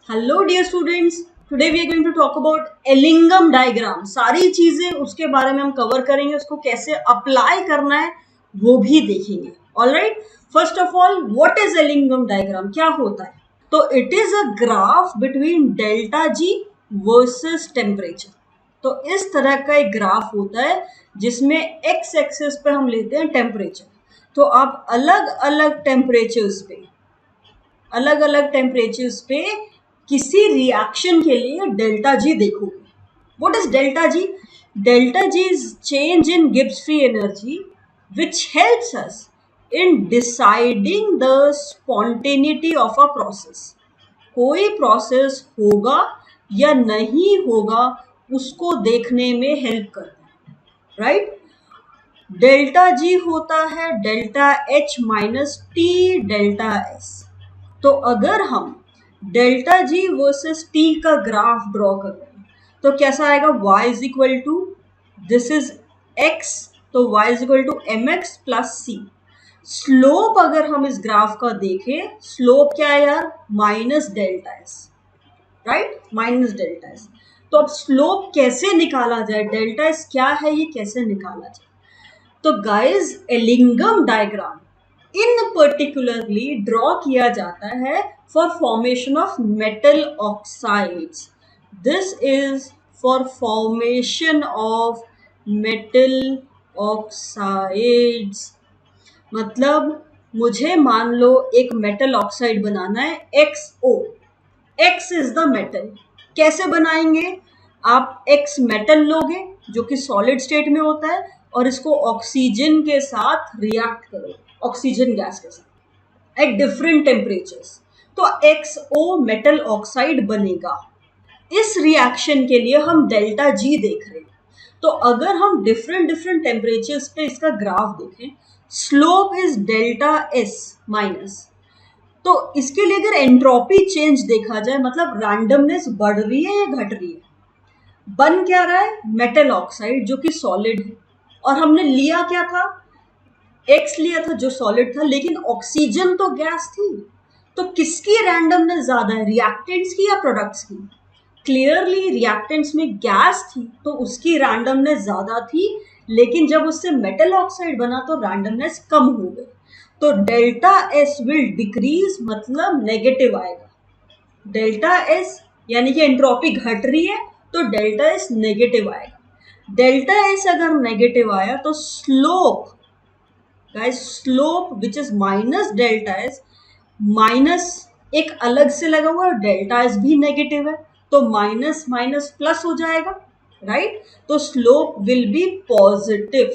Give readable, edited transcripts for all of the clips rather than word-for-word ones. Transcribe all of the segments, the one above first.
Hello dear students, today we are going to talk about Ellingham diagram. सारी चीजें उसके बारे में हम कवर करेंगे, उसको कैसे अप्लाई करना है वो भी देखेंगे। Alright, first of all what is Ellingham diagram, क्या होता है? तो it is a graph between delta G versus temperature. तो इस तरह का एक ग्राफ होता है जिसमें एक्स एक्सिस पे हम लेते हैं टेम्परेचर। तो आप अलग अलग टेम्परेचर्स पे किसी रिएक्शन के लिए डेल्टा जी देखोगे। What is delta G? Delta G is change in Gibbs free energy which helps us in deciding the spontaneity of a process. कोई प्रोसेस होगा या नहीं होगा उसको देखने में हेल्प करता है, राइट? डेल्टा जी होता है delta H minus T delta S. तो अगर हम डेल्टा जी वर्सेस टी का ग्राफ ड्रॉ कर रहे हैं तो कैसा आएगा? y is equal to, this is x, तो y is equal to M X plus C. Slope अगर हम इस ग्राफ का देखें, स्लोप क्या है यार? Minus delta S, right? Minus delta S. तो अब स्लोप कैसे निकाला जाए? डेल्टा एस क्या है, ये कैसे निकाला जाए? तो guys, Ellingham diagram in particularly draw किया जाता है for formation of metal oxides. This is for formation of metal oxides. मतलब मुझे मान लो एक मेटल ऑक्साइड बनाना है XO। X is the metal. कैसे बनाएंगे? आप X मेटल लोगे जो कि सॉलिड स्टेट में होता है और इसको ऑक्सीजन के साथ रिएक्ट करोगे, ऑक्सीजन गैस के साथ एट डिफरेंट टेम्परेचर्स, तो XO मेटल ऑक्साइड बनेगा। इस रिएक्शन के लिए हम डेल्टा जी देख रहे हैं। तो अगर हम डिफरेंट डिफरेंट टेम्परेचर्स पे इसका ग्राफ देखें, slope is delta S minus. तो इसके लिए अगर एंट्रोपी चेंज देखा जाए, मतलब रैंडमनेस बढ़ रही है या घट रही है? बन क्या रहा है? मेटल ऑक्साइड जो कि सॉलिड है। और हमने लिया क्या था? एक्स लिया था जो सॉलिड था, लेकिन ऑक्सीजन तो गैस थी। तो किसकी रैंडमनेस ज्यादा है, रिएक्टेंट्स की या प्रोडक्ट्स की? क्लियरली रिएक्टेंट्स में गैस थी तो उसकी रैंडमनेस ज्यादा थी, लेकिन जब उससे मेटल ऑक्साइड बना तो रैंडमनेस कम हो गई। तो डेल्टा एस विल डिक्रीज, मतलब नेगेटिव आएगा। डेल्टा एस यानी कि एंट्रोपी घट रही है तो डेल्टा एस नेगेटिव आएगा। डेल्टा एस अगर नेगेटिव आया तो slope, guys, slope which is minus delta S, minus एक अलग से लगा हुआ है, डेल्टा एस भी नेगेटिव है तो माइनस माइनस प्लस हो जाएगा, राइट? तो स्लोप विल बी पॉजिटिव।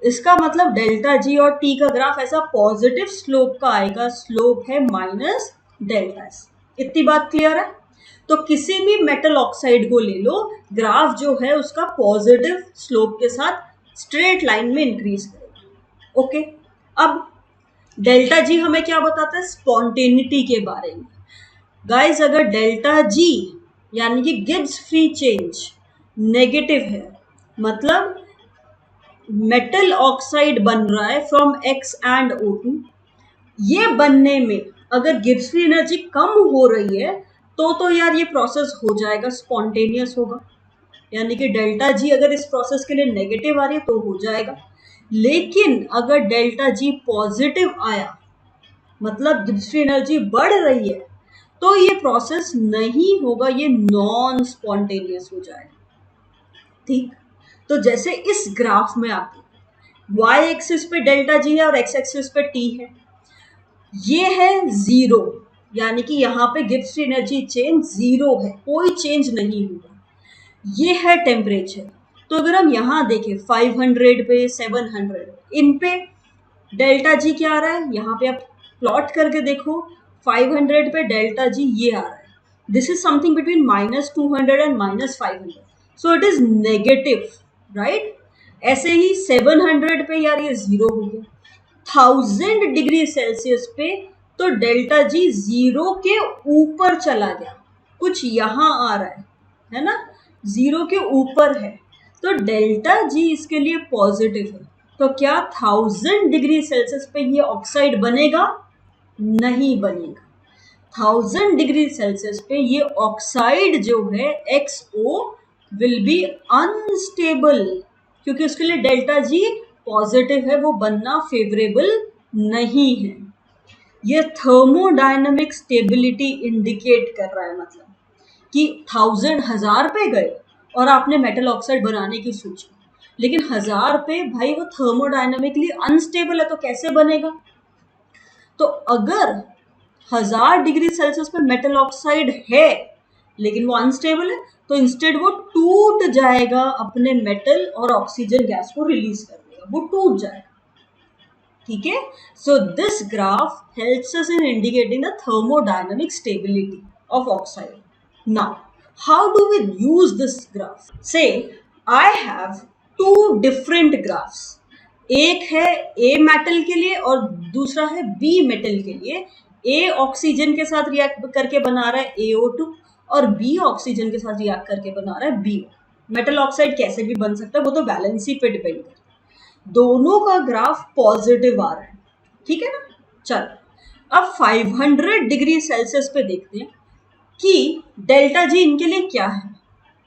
इसका मतलब डेल्टा जी और टी का ग्राफ ऐसा पॉजिटिव स्लोप का आएगा। स्लोप है माइनस डेल्टा एस। इतनी बात क्लियर है? तो किसी भी मेटल ऑक्साइड को ले लो, ग्राफ जो है उसका पॉजिटिव स्लोप के साथ स्ट्रेट लाइन में इंक्रीज करेगा। ओके, अब डेल्टा जी हमें क्या बताता है? स्पॉन्टेनिटी के बारे में। गाइस, अगर डेल्टा जी यानी कि गिब्स फ्री चेंज नेगेटिव है, मतलब मेटल ऑक्साइड बन रहा है फ्रॉम एक्स एंड O2, ये बनने में अगर गिब्स फ्री एनर्जी कम हो रही है तो यार ये प्रोसेस हो जाएगा, स्पॉन्टेनियस होगा। यानी कि डेल्टा जी अगर इस प्रोसेस के लिए नेगेटिव आ रही है तो हो जाएगा। लेकिन अगर डेल्टा जी पॉजिटिव आया, मतलब गिब्स फ्री एनर्जी बढ़ रही है, तो ये प्रोसेस नहीं होगा, ये नॉन स्पॉन्टेनियस हो जाएगा। ठीक, तो जैसे इस ग्राफ में आप y एक्सिस पे डेल्टा जी है और x एक्सिस पे t है। ये है जीरो, यानी कि यहाँ पे Gibbs free energy change zero है, कोई चेंज नहीं हुआ। ये है टेम्परेचर। तो अगर हम यहाँ देखें 500 पे, 700, इन पे डेल्टा जी क्या आ रहा है? यहाँ पे आप प्लॉट करके देखो, 500 पे डेल्टा जी ये आ रहा है। This is something between -200 and -500, so it is negative, right? ऐसे ही 700 पे यार ये जीरो हो गया। 1000 डिग्री सेल्सियस पे तो डेल्टा जी जीरो के ऊपर चला गया, कुछ यहाँ आ रहा है ना? जीरो के ऊपर है तो डेल्टा जी इसके लिए पॉजिटिव है। तो क्या 1000 डिग्री सेल्सियस पे ये ऑक्साइड बनेगा? नहीं बनेगा। 1000 डिग्री सेल्सियस पे ये ऑक्साइड जो है XO विल बी अनस्टेबल, क्योंकि उसके लिए डेल्टा जी पॉजिटिव है, वो बनना फेवरेबल नहीं है। ये थर्मोडायनेमिक स्टेबिलिटी इंडिकेट कर रहा है, मतलब कि 1000 पे गए और आपने मेटल ऑक्साइड बनाने की सोची, लेकिन 1000 पे भाई वो थर्मोडायनेमिकली अनस्टेबल है, तो कैसे बनेगा? तो अगर 1000 डिग्री सेल्सियस पे मेटल ऑक्साइड है लेकिन वो अनस्टेबल है, तो इंस्टेड वो टूट जाएगा, अपने मेटल और ऑक्सीजन गैस को रिलीज कर देगा, वो टूट जाएगा। ठीक है, so this graph helps us in indicating the thermodynamic stability of oxide. Now how do we use this graph? Say I have two different graphs, एक है ए मेटल के लिए और दूसरा है बी मेटल के लिए। ए ऑक्सीजन के साथ रिएक्ट करके बना रहा है AO2 और बी ऑक्सीजन के साथ रिएक्ट करके बना रहा है BO। मेटल ऑक्साइड कैसे भी बन सकता है, वो तो वैलेंसी पे डिपेंड करता है। दोनों का ग्राफ पॉजिटिव आ रहा है, ठीक है ना। चलो अब 500 डिग्री सेल्सियस पे देखते हैं कि डेल्टा जी इनके लिए क्या है।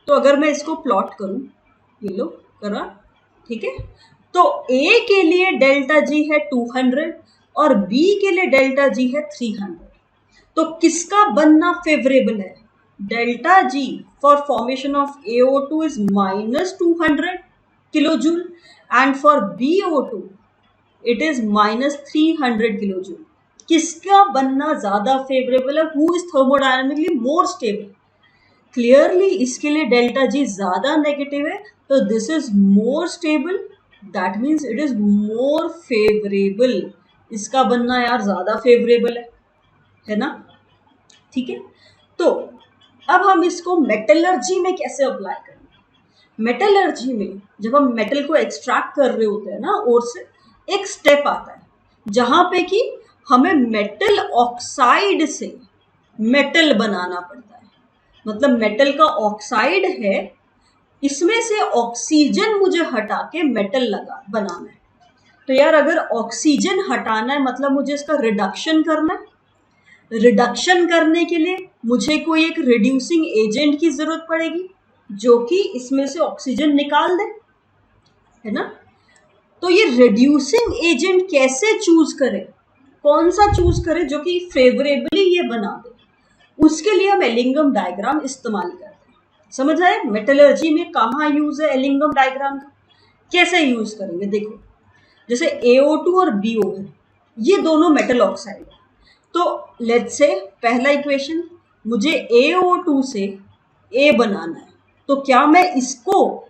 तो अगर मैं इसको प्लॉट करूं, ये लो करा, ठीक है, तो A के लिए डेल्टा जी है 200 और B के लिए डेल्टा जी है 300। तो किसका बनना फेवरेबल है? Delta G for formation of AO2 is -200 kilojoule and for BO2 it is -300 kilojoule. किसका बनना ज्यादा फेवरेबल है? Who is thermodynamically more stable? Clearly इसके लिए डेल्टा जी ज्यादा नेगेटिव है, तो this is more stable, that means it is more favourable. इसका बनना यार ज्यादा फेवरेबल है ना। ठीक है, तो अब हम इसको मेटलर्जी में कैसे अप्लाई करेंगे? मेटलर्जी में जब हम मेटल को एक्सट्रैक्ट कर रहे होते हैं ना ओर से, एक स्टेप आता है जहां पे कि हमें मेटल ऑक्साइड से मेटल बनाना पड़ता है। मतलब मेटल का ऑक्साइड है, इसमें से ऑक्सीजन मुझे हटा के मेटल लगा बनाना है। तो यार अगर ऑक्सीजन हटाना है मतलब मुझे इसका रिडक्शन करना है। रिडक्शन करने के लिए मुझे कोई एक रिड्यूसिंग एजेंट की जरूरत पड़ेगी जो कि इसमें से ऑक्सीजन निकाल दे, है ना। तो ये रिड्यूसिंग एजेंट कैसे चूज करें, कौन सा चूज करें जो कि फेवरेबली ये बना दे, उसके लिए हम एलिंगम डायग्राम इस्तेमाल करते हैं। समझ आए मेटलर्जी में कहाँ यूज है एलिंगम डायग्राम का, कैसे यूज करेंगे? देखो, जैसे AO2 और BO है, ये दोनों मेटल ऑक्साइड है। तो लेट्स से पहला इक्वेशन, मुझे AO2 से A बनाना है, तो क्या मैं इसको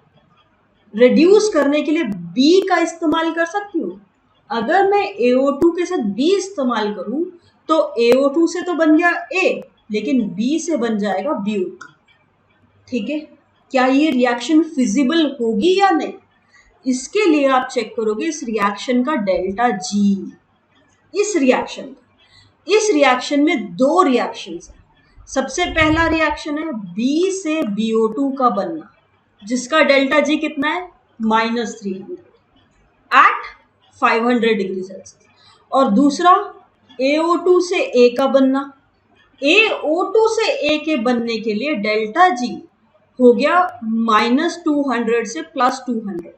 रिड्यूस करने के लिए B का इस्तेमाल कर सकती हूँ? अगर मैं AO2 के साथ B इस्तेमाल करूं तो AO2 से तो बन गया A, लेकिन B से बन जाएगा BO2। ठीक है, क्या ये रिएक्शन फिजिबल होगी या नहीं? इसके लिए आप चेक करोगे इस रिएक्शन का डेल्टा जी। इस रिएक्शन में दो रिएक्शंस हैं। सबसे पहला रिएक्शन है B से BO2 का बनना, जिसका डेल्टा जी कितना है? -300 एट 500 डिग्री सेल्सियस। और दूसरा AO2 से A का बनना। AO2 से A के बनने के लिए डेल्टा जी हो गया -200 से +200,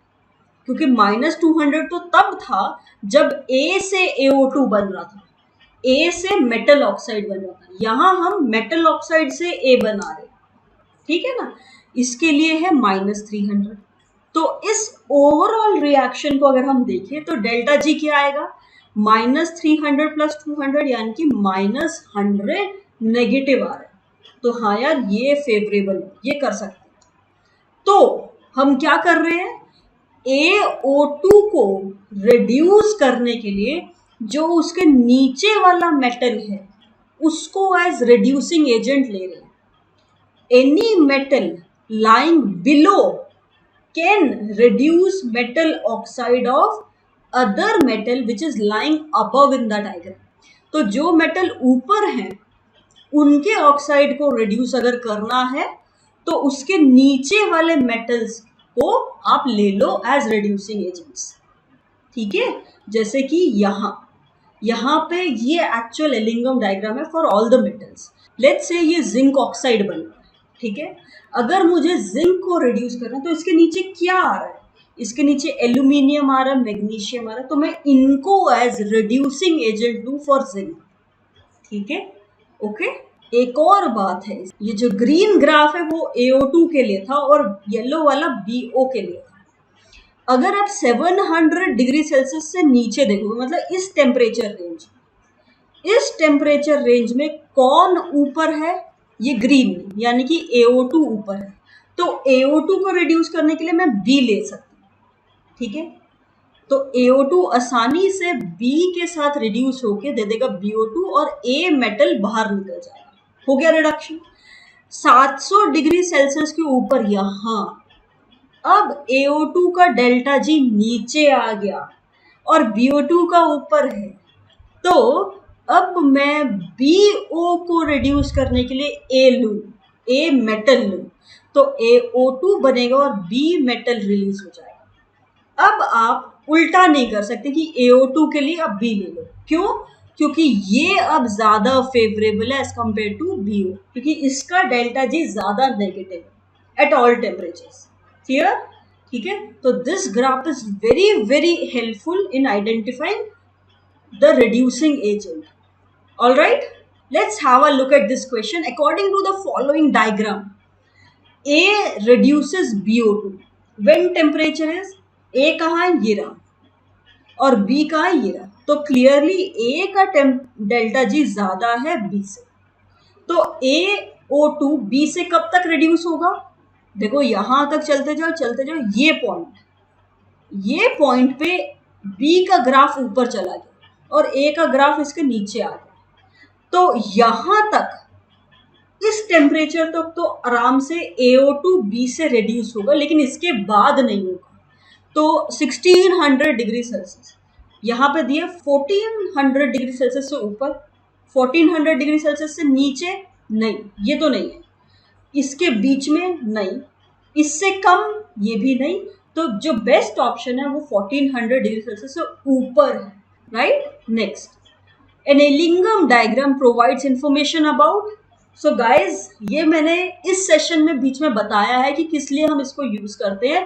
क्योंकि -200 तो तब था जब A से AO2 बन रहा था, A से मेटल ऑक्साइड बन रहा था। यहां हम मेटल ऑक्साइड से A बना रहे, ठीक है ना। इसके लिए है -300। तो इस ओवरऑल रिएक्शन को अगर हम देखें तो डेल्टा जी क्या आएगा? -300 + 200 यानी कि -100 नेगेटिव आ रहा है। तो हाँ यार ये फेवरेबल है, ये कर सकते हैं। तो हम क्या कर रहे हैं? AO2 को रिड्यूस करने के लिए जो उसके नीचे वाला मेटल है उसको एज रिड्यूसिंग एजेंट ले रहे हैं। Any metal lying below can reduce metal oxide of other metal which is lying above in the diagram। तो जो मेटल ऊपर हैं उनके ऑक्साइड को रिड्यूस अगर करना है तो उसके नीचे वाले मेटल्स को आप ले लो एज रिड्यूसिंग एजेंट्स। ठीक है, जैसे कि यहां यहाँ पे ये एक्चुअल एलिंगम डायग्राम है for all the metals. Let's say ये जिंक ऑक्साइड बन रहा है, ठीक है। अगर मुझे जिंक को रिड्यूस करना है तो इसके नीचे क्या आ रहा है, इसके नीचे एल्यूमिनियम आ रहा है, मैग्नीशियम आ रहा है, तो मैं इनको एज रिड्यूसिंग एजेंट लूं फॉर जिंक, ठीक है, ओके। एक और बात है, ये जो ग्रीन ग्राफ है वो AO2 के लिए था और येलो वाला BO के लिए था। अगर आप 700 डिग्री सेल्सियस से नीचे देखोगे, मतलब इस टेम्परेचर रेंज में कौन ऊपर है, ये ग्रीन में, यानी कि AO2 ऊपर है। तो AO2 को रिड्यूस करने के लिए मैं B ले सकती हूँ, ठीक है। तो AO2 आसानी से B के साथ रिड्यूस होके दे देगा BO2 और A मेटल बाहर निकल जाएगा। हो गया रिडक्शन। 700 डिग्री सेल्सियस के ऊपर यहां अब AO2 का डेल्टा G नीचे आ गया और BO2 का ऊपर है, तो अब मैं BO को रिड्यूस करने के लिए A लूं, A मेटल लूं, तो AO2 बनेगा और B मेटल रिलीज हो जाएगा। अब आप उल्टा नहीं कर सकते कि AO2 के लिए अब B ले लो, क्यों? क्योंकि ये अब ज्यादा फेवरेबल है एज कंपेयर टू BO, क्योंकि इसका डेल्टा G ज्यादा नेगेटिव है एट ऑल टेम्परेचर्स। क्लियर? ठीक है, तो this graph is very very helpful in identifying the reducing agent. All right, let's have a look at this question. According to the following diagram, A reduces BO2 when temperature is, A कहाँ है, ये रहा, और B कहाँ है, ये रहा। तो क्लियरली A का डेल्टा G ज्यादा है B से, तो AO2 B से कब तक रिड्यूस होगा? देखो यहां तक चलते जाओ, ये पॉइंट पे B का ग्राफ ऊपर चला गया और A का ग्राफ इसके नीचे आ गया। तो यहां तक इस टेम्परेचर तक तो आराम से AO2 B से रिड्यूस होगा, लेकिन इसके बाद नहीं होगा। तो 1600 डिग्री सेल्सियस यहाँ पे दिए, 1400 डिग्री सेल्सियस से ऊपर, 1400 डिग्री सेल्सियस से नीचे नहीं, ये तो नहीं है, इसके बीच में नहीं, इससे कम ये भी नहीं। तो जो बेस्ट ऑप्शन है वो 1400 डिग्री सेल्सियस से ऊपर है, right. Next, an Ellingham diagram provides information about. So guys, ये मैंने इस सेशन में बीच में बताया है कि किस लिए हम इसको यूज करते हैं।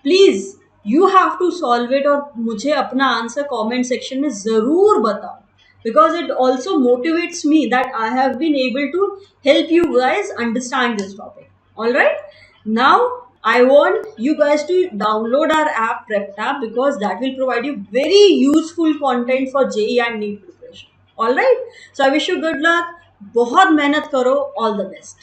Please you have to solve it और मुझे अपना आंसर कमेंट सेक्शन में जरूर बताओ, because it also motivates me that I have been able to help you guys understand this topic. All right, now I want you guys to download our app PrepTab, because that will provide you very useful content for JEE and NEET preparation. All right, so I wish you good luck, बहुत मेहनत करो, all the best.